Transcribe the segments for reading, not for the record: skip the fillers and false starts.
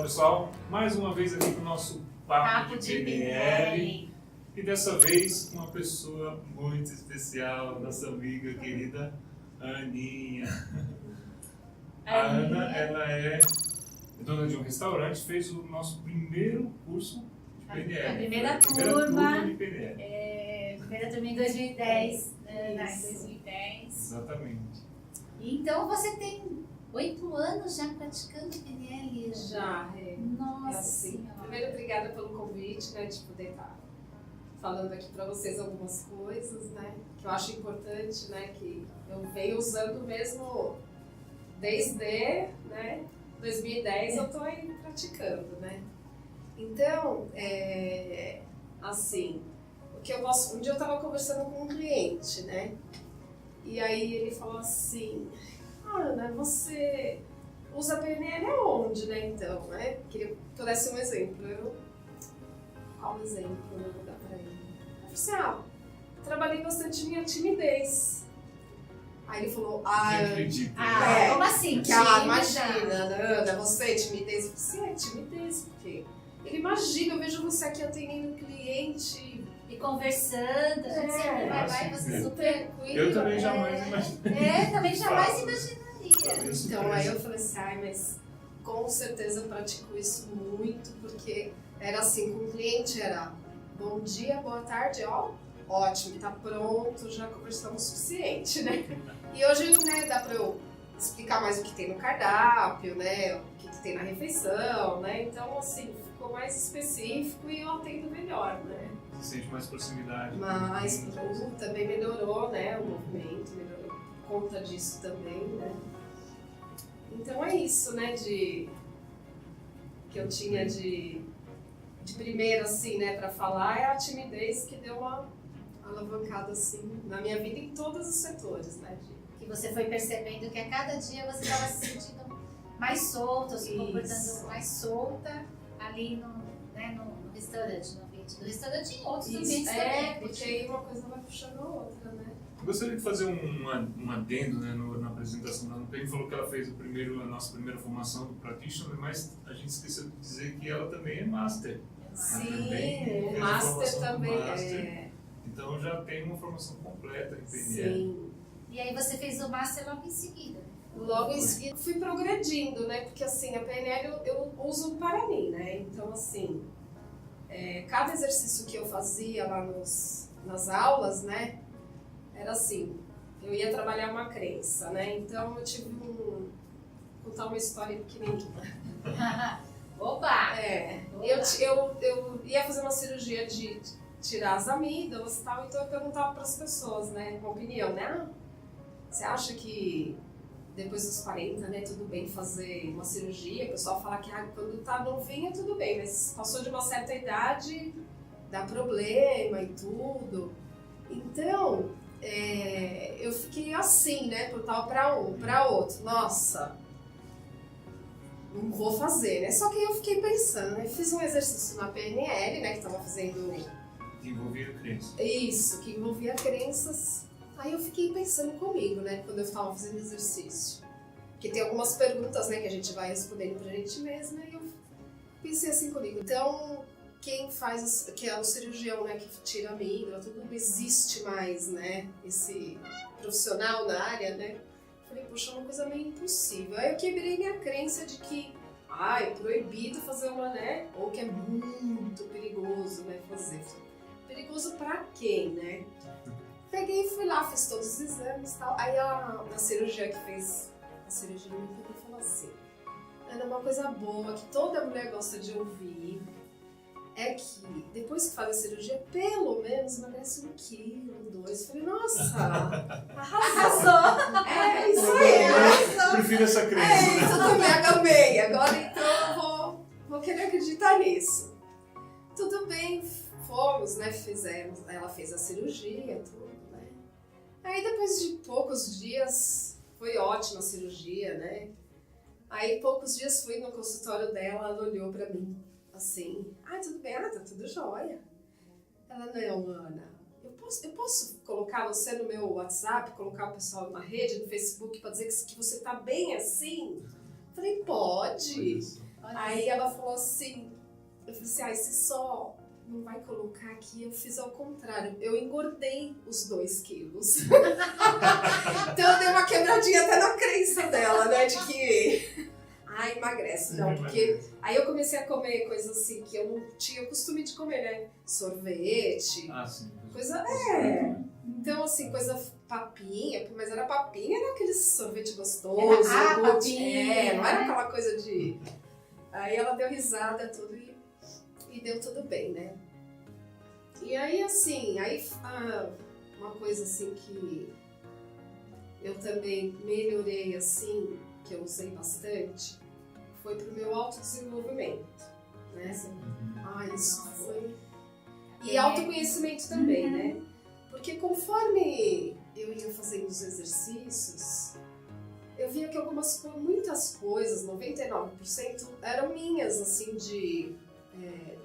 pessoal, mais uma vez aqui com o nosso Papo de PNL. E dessa vez uma pessoa muito especial, nossa amiga querida Aninha. A Ana, ela é dona de um restaurante, fez o nosso primeiro curso de PNL. A primeira turma de PNL. Primeira turma em 2010. Em 2010. Exatamente. Então você tem 8 anos já praticando PNL? Já, Nossa assim. Senhora. Primeiro, obrigada pelo convite, né, de poder estar falando aqui para vocês algumas coisas, né, que eu acho importante, né, que eu venho usando mesmo desde, né, 2010 eu estou aí praticando, né. Então, assim, o que eu posso... Um dia eu estava conversando com um cliente, né, e aí ele falou assim: Ana, você usa PNL aonde, né, então, né? Queria que eu desse um exemplo. Qual exemplo eu vou dar pra ele? Eu falei assim, eu trabalhei bastante minha timidez. Aí ele falou, Não acredito. Como assim? Imagina, Ana, você, timidez. Eu falei assim, timidez, por quê? Ele imagina, eu vejo você aqui atendendo cliente... E conversando, a gente sempre vai, você super tranquilo. Eu também jamais imaginei. Também jamais imaginaria. Então aí eu falei assim, mas com certeza eu pratico isso muito, porque era assim, com o cliente era bom dia, boa tarde, ótimo, tá pronto, já conversamos o suficiente, né? E hoje, né, dá pra eu explicar mais o que tem no cardápio, né, o que tem na refeição, né? Então, assim, ficou mais específico e eu atendo melhor, né? Você sente mais proximidade. Mas também melhorou, né, o movimento, melhorou por conta disso também, né. Então é isso, né, que eu tinha de primeiro, assim, né, pra falar, é a timidez que deu uma alavancada, assim, na minha vida em todos os setores, né. Que você foi percebendo que a cada dia você estava se sentindo mais solta, se comportando mais solta ali no restaurante, no ambiente do restaurante e em outros ambientes também. Porque aí uma coisa vai puxando a outra, né. Eu gostaria de fazer um adendo, né, na apresentação da Ana. A gente falou que ela fez a nossa primeira formação do Practitioner, mas a gente esqueceu de dizer que ela também é Master. Sim, o Master também Então já tem uma formação completa em PNL. Sim. E aí você fez o Master logo em seguida? Logo em seguida fui progredindo, né? Porque assim, a PNL eu uso para mim, né? Então assim, cada exercício que eu fazia lá nas aulas, né? Era assim, eu ia trabalhar uma crença, né? Então eu tive vou contar uma história pequenininha. Opa! Eu ia fazer uma cirurgia de tirar as amígdalas e tal, então eu perguntava para as pessoas, né? Uma opinião, né? Você acha que depois dos 40, né, tudo bem fazer uma cirurgia? O pessoal fala que quando tá novinha tudo bem, mas passou de uma certa idade, dá problema e tudo. Então, eu fiquei assim, né, por tal para outro. Nossa, não vou fazer, né? Só que eu fiquei pensando, né? Fiz um exercício na PNL, né, que tava fazendo... Que envolvia crenças. Isso, que envolvia crenças. Aí eu fiquei pensando comigo, né, quando eu estava fazendo exercício. Porque tem algumas perguntas, né, que a gente vai respondendo pra gente mesma, e eu pensei assim comigo. Então, quem faz, que é o cirurgião, né, que tira a amígdala, tudo, não existe mais, né, esse profissional na área, né. Falei, poxa, é uma coisa meio impossível. Aí eu quebrei minha crença de que, é proibido fazer uma, né, ou que é muito perigoso, né, fazer. Perigoso pra quem, né? Peguei e fui lá, fiz todos os exames e tal. Aí a cirurgia que fez a cirurgia me pegou e falou assim: Ana, uma coisa boa que toda mulher gosta de ouvir é que depois que faz a cirurgia, pelo menos emagrece 1 quilo, 2. Falei, nossa, arrasou! É isso aí, arrasou! Prefiro essa crença, né? Eu também amei. Agora então eu vou querer acreditar nisso. Tudo bem, fomos, né? Ela fez a cirurgia, tudo. Aí depois de poucos dias, foi ótima a cirurgia, né? Aí poucos dias fui no consultório dela, ela olhou pra mim, assim, tudo bem, tá tudo jóia. Ela, não, Ana, eu posso colocar você no meu WhatsApp, colocar o pessoal na rede, no Facebook, pra dizer que você tá bem assim? Falei, pode. Olha Aí ela falou assim, eu falei assim, esse só não vai colocar aqui, eu fiz ao contrário, eu engordei os 2 quilos. Então eu dei uma quebradinha até na crença dela, né, de que, emagrece, não, porque aí eu comecei a comer coisas assim que eu não tinha o costume de comer, né, sorvete, Sim. coisa, então assim, coisa papinha, mas era papinha, era aquele sorvete gostoso, papinha, não era aquela coisa de... Aí ela deu risada, tudo, e deu tudo bem, né? E aí, assim, uma coisa assim que eu também melhorei, assim, que eu usei bastante, foi pro meu autodesenvolvimento, né? Isso foi... E autoconhecimento também, né? Porque conforme eu ia fazendo os exercícios, eu via que muitas coisas, 99%, eram minhas, assim, de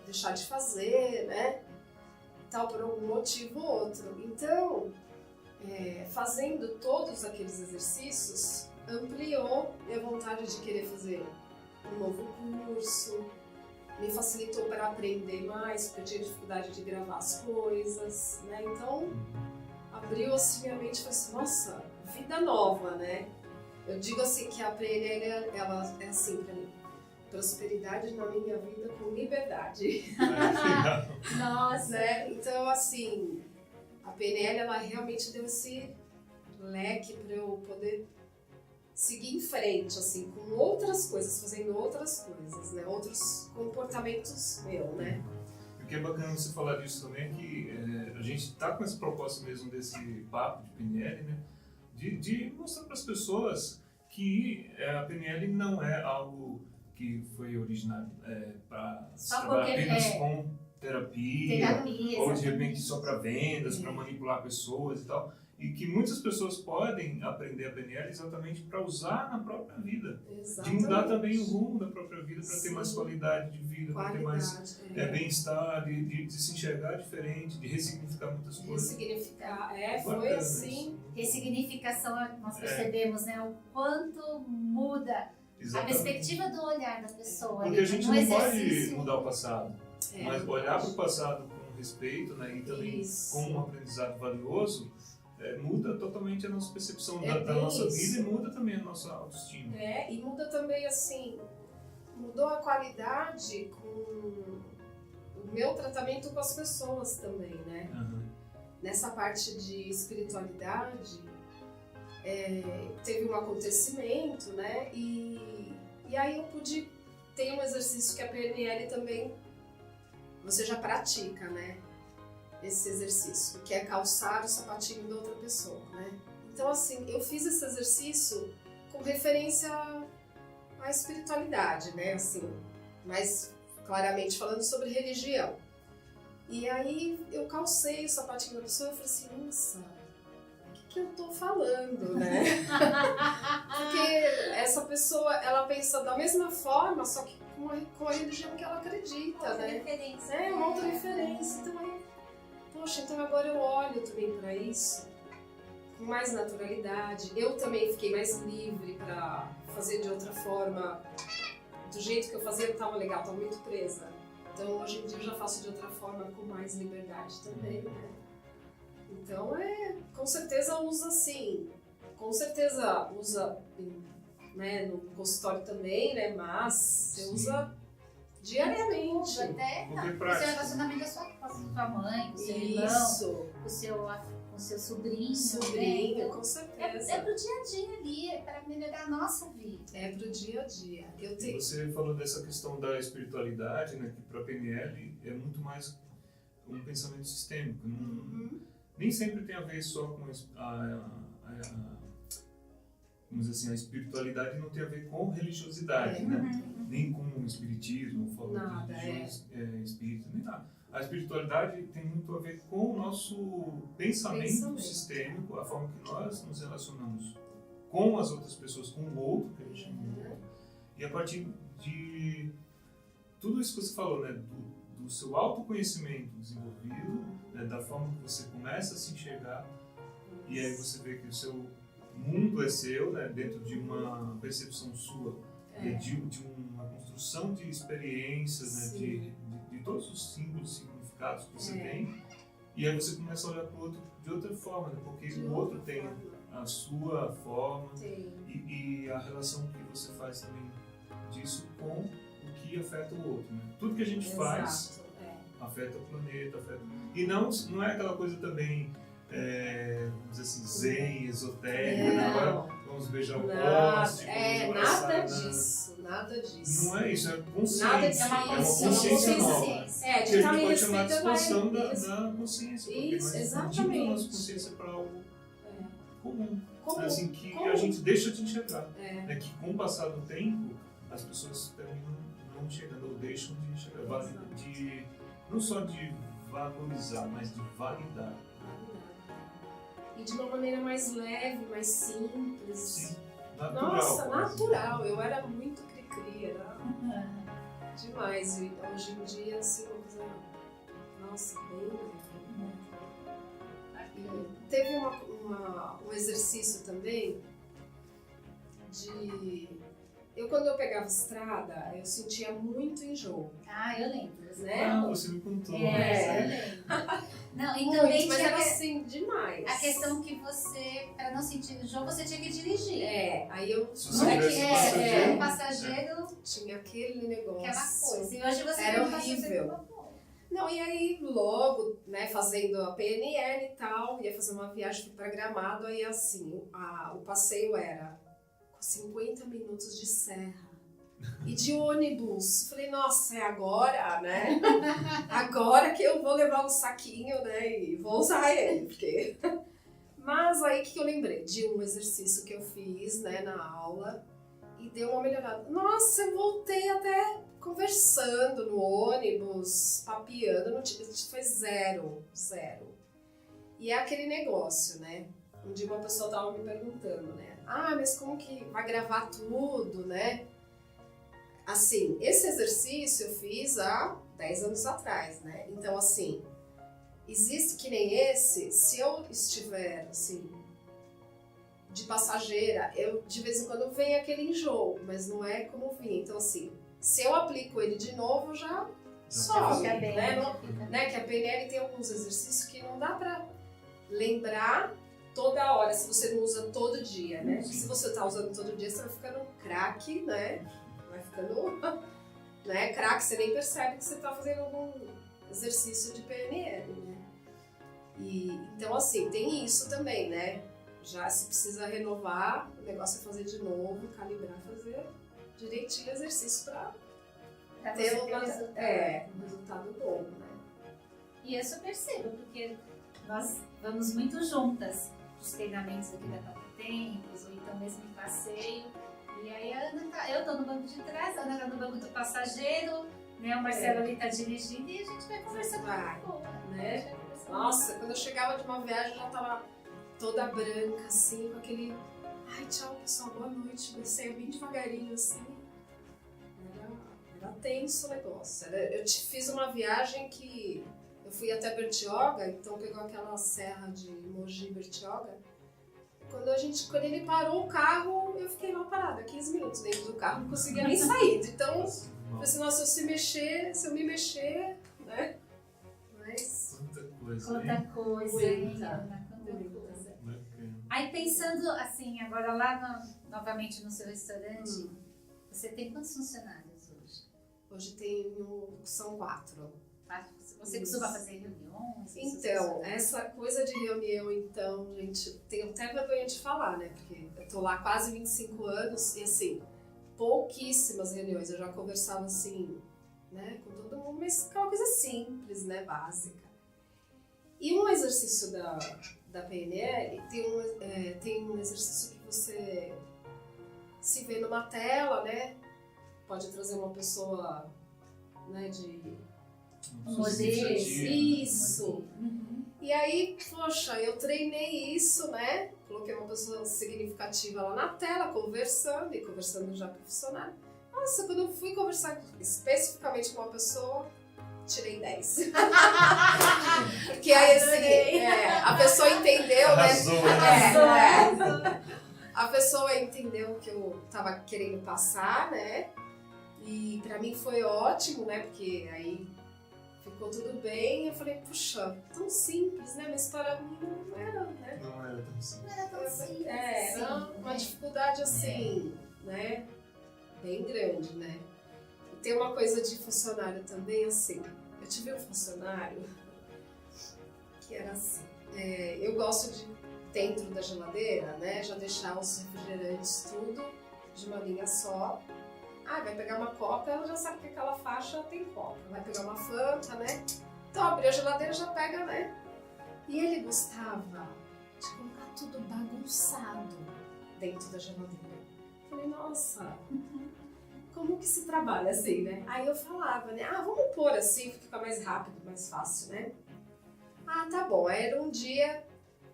deixar de fazer, né? Tal, por algum motivo ou outro. Então, fazendo todos aqueles exercícios, ampliou minha vontade de querer fazer um novo curso, me facilitou para aprender mais, porque eu tinha dificuldade de gravar as coisas, né? Então, abriu assim minha mente e falei assim, nossa, vida nova, né? Eu digo assim que a PNL, ela é assim pra mim, prosperidade na minha vida com liberdade. Nossa! Né? Então, assim, a PNL, ela realmente deu esse leque para eu poder seguir em frente, assim, com outras coisas, fazendo outras coisas, né? Outros comportamentos meu, né? O que é bacana você falar disso também é que a gente tá com esse propósito mesmo desse papo de PNL, né? De mostrar para as pessoas que a PNL não é algo que foi originado para trabalhar apenas com terapia ou de repente só para vendas, para manipular pessoas e tal. E que muitas pessoas podem aprender a PNL exatamente para usar na própria vida. Exatamente. De mudar também o rumo da própria vida para ter mais qualidade de vida, para ter mais bem-estar, de se enxergar diferente, de ressignificar muitas coisas. Ressignificar, foi assim. Ressignificação, nós percebemos, né, o quanto muda a perspectiva do olhar da pessoa. Porque a gente não pode mudar o passado, mas olhar para o passado com respeito, né, e também com um aprendizado valioso, muda totalmente a nossa percepção da nossa vida e muda também a nossa autoestima. E muda também, assim, mudou a qualidade com o meu tratamento com as pessoas também, né? Nessa parte de espiritualidade, teve um acontecimento, né? E aí eu pude ter um exercício que a PNL também você já pratica, né? Esse exercício, que é calçar o sapatinho da outra pessoa, né? Então, assim, eu fiz esse exercício com referência à espiritualidade, né? Assim, mais claramente falando sobre religião. E aí eu calcei o sapatinho da pessoa e falei assim, nossa, o que eu tô falando, né? Porque essa pessoa, ela pensa da mesma forma, só que com a religião que ela acredita, outra né? Referência. Uma outra referência. Então aí, poxa, então agora eu olho também para isso com mais naturalidade. Eu também fiquei mais livre para fazer de outra forma. Do jeito que eu fazia não estava legal, estava muito presa. Então hoje em dia eu já faço de outra forma com mais liberdade também, né? Então com certeza usa assim, com certeza usa, né, no consultório também, né? Mas você usa diariamente. Até o seu relacionamento com a sua mãe, com o seu irmão, com o seu sobrinho. Sobrinho, né? com certeza. É pro dia a dia ali, é para melhorar a nossa vida. É pro dia a dia. Você falou dessa questão da espiritualidade, né? Que para a PNL é muito mais um pensamento sistêmico. Nem sempre tem a ver só com vamos dizer assim, a espiritualidade não tem a ver com religiosidade, né? Nem com o espiritismo, falando de religião espírita, nem nada. A espiritualidade tem muito a ver com o nosso pensamento sistêmico, a forma que nós nos relacionamos com as outras pessoas, com o outro, que a gente chama de outro. E a partir de tudo isso que você falou, né? Do seu autoconhecimento desenvolvido, né? Da forma que você começa a se enxergar, e aí você vê que o seu mundo é seu, né? Dentro de uma percepção sua de uma construção de experiências, né? Sim. De todos os símbolos, significados que você tem. E aí você começa a olhar para o outro de outra forma, né? Porque De o outro outra tem forma. a sua forma Tem. e a relação que você faz também disso com o que afeta o outro, né? Tudo que a gente faz Exato. afeta o planeta, afeta... E não é aquela coisa também, vamos dizer assim, zen, esotérica, né? Agora vamos beijar o poste, vamos abraçar, Nada né? disso, nada disso. Não é isso, é consciência. Nada É uma consciência nova. consciência. É, Que de a estar gente me pode chamar de respeitando expansão da isso. consciência. Porque Isso, nós expandimos a exatamente. nossa consciência para algo comum. Comum. Assim, que Comum. a gente deixa de enxergar. É. Né? Que com o passar do tempo, as pessoas terminam não enxergando, ou deixam de enxergar. Não só de valorizar, mas de validar. E de uma maneira mais leve, mais simples. Sim, natural. Nossa, por exemplo. natural. Eu era muito cri-cri, era demais. E hoje em dia, assim, uma coisa... Nossa, bem leve. E teve um exercício também de... quando eu pegava estrada, eu sentia muito enjoo, Ah, eu lembro. né? Ah, você me contou. Eu né? lembro. Não, e Muito, também mas tinha era assim, demais. a questão que você, para não sentir enjoo, você tinha que dirigir. Aí eu Se Não você é que tivesse um passageiro, passageiro, tinha aquele negócio. aquela coisa. E hoje você Era tem um passageiro horrível. com vapor. Não, e aí logo, né, fazendo a PNL e tal, ia fazer uma viagem para Gramado, aí assim, o passeio era 50 minutos de serra. E de ônibus. Falei, nossa, é agora, né? Agora que eu vou levar um saquinho, né? E vou usar ele, porque... Mas aí que eu lembrei de um exercício que eu fiz, né, na aula e deu uma melhorada. Nossa, eu voltei até conversando no ônibus, papeando, não tinha, foi zero. E é aquele negócio, né? Um dia uma pessoa tava me perguntando, né? Ah, mas como que vai gravar tudo, né? Assim, esse exercício eu fiz há 10 anos atrás, né? Então, assim, existe que nem esse, se eu estiver, assim, de passageira, eu de vez em quando vem aquele enjoo, mas não é como vinha. Então, assim, se eu aplico ele de novo, já sobe, Fica bem, né? já fica. Né? Que a PNL tem alguns exercícios que não dá pra lembrar toda hora, se você não usa todo dia, né? Sim. Se você tá usando todo dia, você vai ficando craque, né? Vai ficando, né, craque, você nem percebe que você tá fazendo algum exercício de PNL, né? E, então, assim, tem isso também, né? Já se precisa renovar, o negócio é fazer de novo, calibrar, fazer direitinho o exercício pra Pra ter você ter um resultado bom, né? E isso eu percebo, porque nós vamos muito juntas os treinamentos aqui da Quatro Tempos, ou então mesmo em passeio. E aí a Ana tá, eu tô no banco de trás, a Ana tá no banco do passageiro, né? O Marcelo ali tá dirigindo e a gente vai conversando Vai, um pouco, né? A gente vai conversando Nossa, quando eu chegava de uma viagem, eu já tava toda branca, assim, com aquele... Ai, tchau, pessoal, boa noite. Descia bem devagarinho, assim. Era tenso o negócio. Eu fiz uma viagem que... Eu fui até Bertioga, então pegou aquela serra de Mogi Bertioga. Quando ele parou o carro, eu fiquei lá parada, 15 minutos dentro do carro, não conseguia nem sair. Então, eu falei assim, nossa, se eu me mexer, né? Mas... Quanta coisa, Quanta hein? coisa, Muita. hein, Ana? Quanta coisa. Bacana. Aí pensando assim, agora lá novamente no seu restaurante, você tem quantos funcionários hoje? Hoje são 4. Você costuma fazer reuniões? Então, essa coisa de reunião, então, gente, tenho até vergonha de falar, né? Porque eu tô lá há quase 25 anos e, assim, pouquíssimas reuniões. Eu já conversava, assim, né, com todo mundo, mas aquela coisa simples, né, básica. E um exercício da PNL, tem um exercício que você se vê numa tela, né? Pode trazer uma pessoa, né, modelo. Isso. E aí, poxa, eu treinei isso, né? Coloquei uma pessoa significativa lá na tela, conversando já profissional. Nossa, quando eu fui conversar especificamente com uma pessoa, tirei 10. Porque aí, assim, a pessoa entendeu, Arrasou, né? A pessoa entendeu o que eu tava querendo passar, né? E pra mim foi ótimo, né? Porque aí ficou tudo bem. Eu falei, puxa, tão simples, né? Mas para mim não era, né? Não era tão simples. Não era tão simples. Era uma dificuldade assim, né? Bem grande, né? E tem uma coisa de funcionário também, assim. Eu tive um funcionário que era assim. Eu gosto de, dentro da geladeira, né? Já deixar os refrigerantes tudo de uma linha só. Ah, vai pegar uma Coca, ela já sabe que aquela faixa tem Coca. Vai pegar uma Fanta, né? Então, abriu a geladeira, já pega, né? E ele gostava de colocar tudo bagunçado dentro da geladeira. Falei, nossa, como que se trabalha assim, né? Aí eu falava, né? Ah, vamos pôr assim, que fica mais rápido, mais fácil, né? Ah, tá bom. Aí era um dia,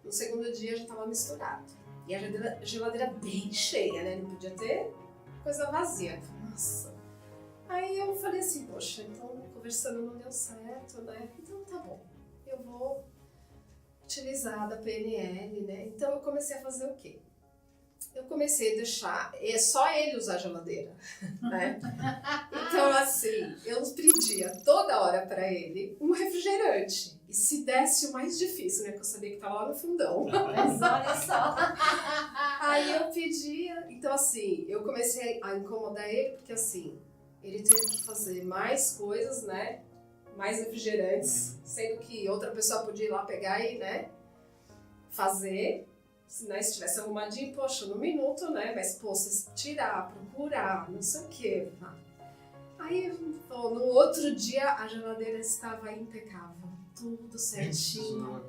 no segundo dia já tava misturado. E a geladeira bem cheia, né? Não podia ter coisa vazia. Nossa. Aí eu falei assim, poxa, então conversando não deu certo, né? Então tá bom, eu vou utilizar da PNL, né? Então eu comecei a fazer o quê? Eu comecei a deixar só ele usar a geladeira, né? Então assim, eu pedia toda hora pra ele um refrigerante. E se desse o mais difícil, né? Que eu sabia que tava lá no fundão. Mas olha só. Aí eu pedia, então assim, eu comecei a incomodar ele, porque assim, ele teve que fazer mais coisas, né? Mais refrigerantes, sendo que outra pessoa podia ir lá pegar e, né? Fazer. Se tivesse arrumadinho, poxa, no minuto, né? Mas, pô, você tirar, procurar, não sei o quê. Aí, pô, no outro dia, a geladeira estava impecável. Tudo certinho.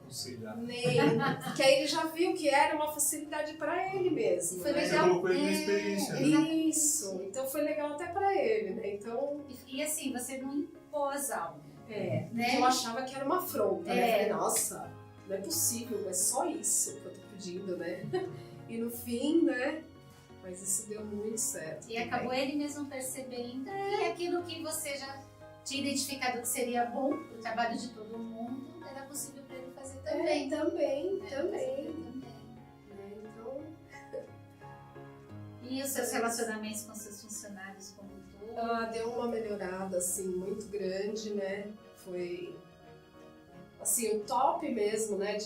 Nem. Porque aí ele já viu que era uma facilidade para ele mesmo. Foi né? legal. Você colocou ele na experiência, né? Isso. Então foi legal até para ele, né? Então. E assim, você não impôs algo. Né? Eu Né? achava que era uma afronta, né? Falei, nossa, não é possível, é só isso que eu tô pedindo, né? E no fim, né? Mas isso deu muito certo. E acabou ele mesmo percebendo que aquilo que você já tinha identificado que seria bom pro trabalho de todo mundo, era possível para ele fazer também. Também. Também. Né? Então, E os seus relacionamentos com seus funcionários como um todo? deu uma melhorada, assim, muito grande, né? Foi, assim, o top mesmo, né,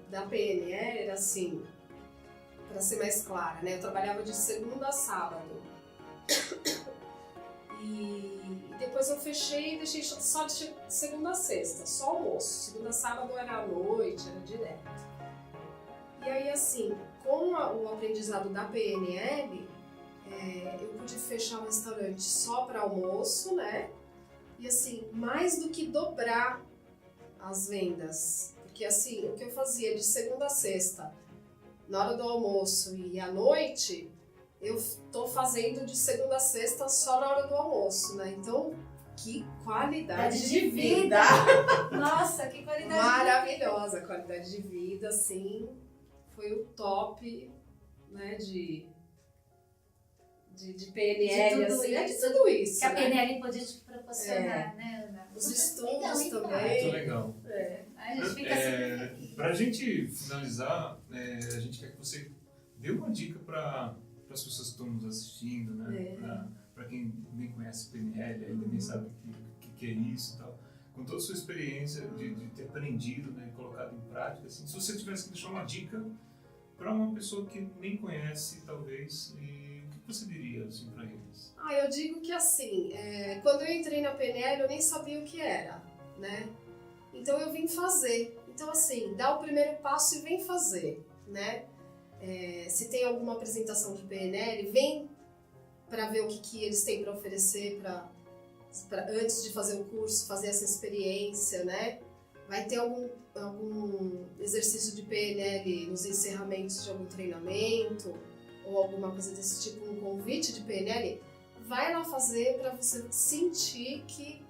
da PNL era assim, para ser mais clara, né? Eu trabalhava de segunda a sábado. E depois eu fechei e deixei só de segunda a sexta, só almoço. Segunda a sábado era à noite, era direto. E aí, assim, com o aprendizado da PNL, eu pude fechar o restaurante só para almoço, né? E assim, mais do que dobrar as vendas. Porque assim, o que eu fazia de segunda a sexta, na hora do almoço e à noite, eu tô fazendo de segunda a sexta só na hora do almoço, né? Então, que qualidade de vida! Nossa, que qualidade Maravilhosa a qualidade de vida, assim, foi o top, né, de PNL, de tudo assim, isso, de tudo isso, que a né? PNL podia te proporcionar, né, Ana? Os estudos Legal, hein? também. Muito legal. A gente fica assim. Para a gente finalizar, a gente quer que você dê uma dica para as pessoas que estão nos assistindo, né? Para quem nem conhece PNL, ainda nem sabe o que é isso e tal. Com toda a sua experiência de ter aprendido, né, e colocado em prática, assim, se você tivesse que deixar uma dica para uma pessoa que nem conhece, talvez, e o que você diria assim, para eles? Eu digo que assim, quando eu entrei na PNL eu nem sabia o que era, né? Então eu vim fazer. Então assim, dá o primeiro passo e vem fazer, né? Se tem alguma apresentação de PNL, vem para ver o que eles têm para oferecer antes de fazer o curso, fazer essa experiência, né? Vai ter algum exercício de PNL nos encerramentos de algum treinamento ou alguma coisa desse tipo, um convite de PNL, vai lá fazer para você sentir que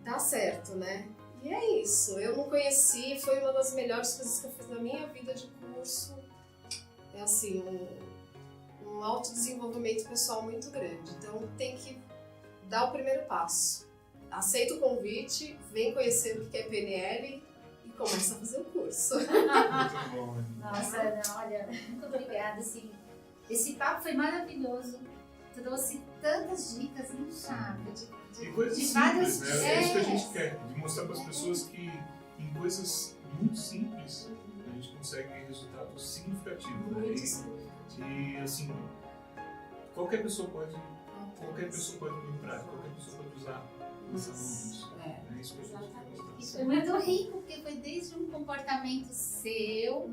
dá certo, né? E é isso, eu não conheci, foi uma das melhores coisas que eu fiz na minha vida de curso. É assim, um autodesenvolvimento pessoal muito grande, então tem que dar o primeiro passo. Aceita o convite, vem conhecer o que é PNL e começa a fazer o curso. Muito bom, Aninha. Nossa, Ana, olha, muito obrigada. Assim, esse papo foi maravilhoso. Trouxe tantas dicas, não sabe? E coisas de simples, várias- né? É isso que a gente quer, de mostrar para as pessoas que em coisas muito simples a gente consegue resultados significativos. Né? E assim, qualquer pessoa pode pôr em prática, qualquer pessoa pode usar essa mão disso. É isso que a gente quer mostrar. Isso foi muito rico, porque foi desde um comportamento seu,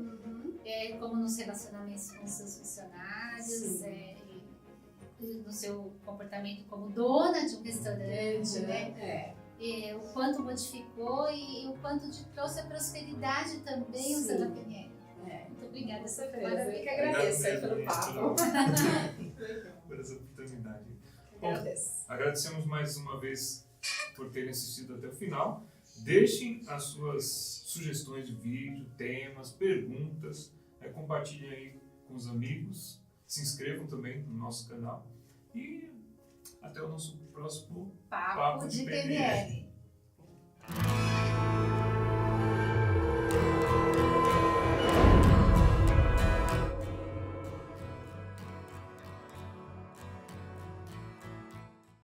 como nos relacionamentos com os seus funcionários, no seu comportamento como dona de um restaurante, né? O quanto modificou e o quanto te trouxe a prosperidade também usando a PNL. Muito obrigada, essa foi Eu que maravilhosa. agradeço aí pelo papo. Por essa oportunidade. Agradeço. Agradecemos mais uma vez por terem assistido até o final. Deixem as suas sugestões de vídeo, temas, perguntas. Compartilhem aí com os amigos. Se inscrevam também no nosso canal. E até o nosso próximo Papo de PNL.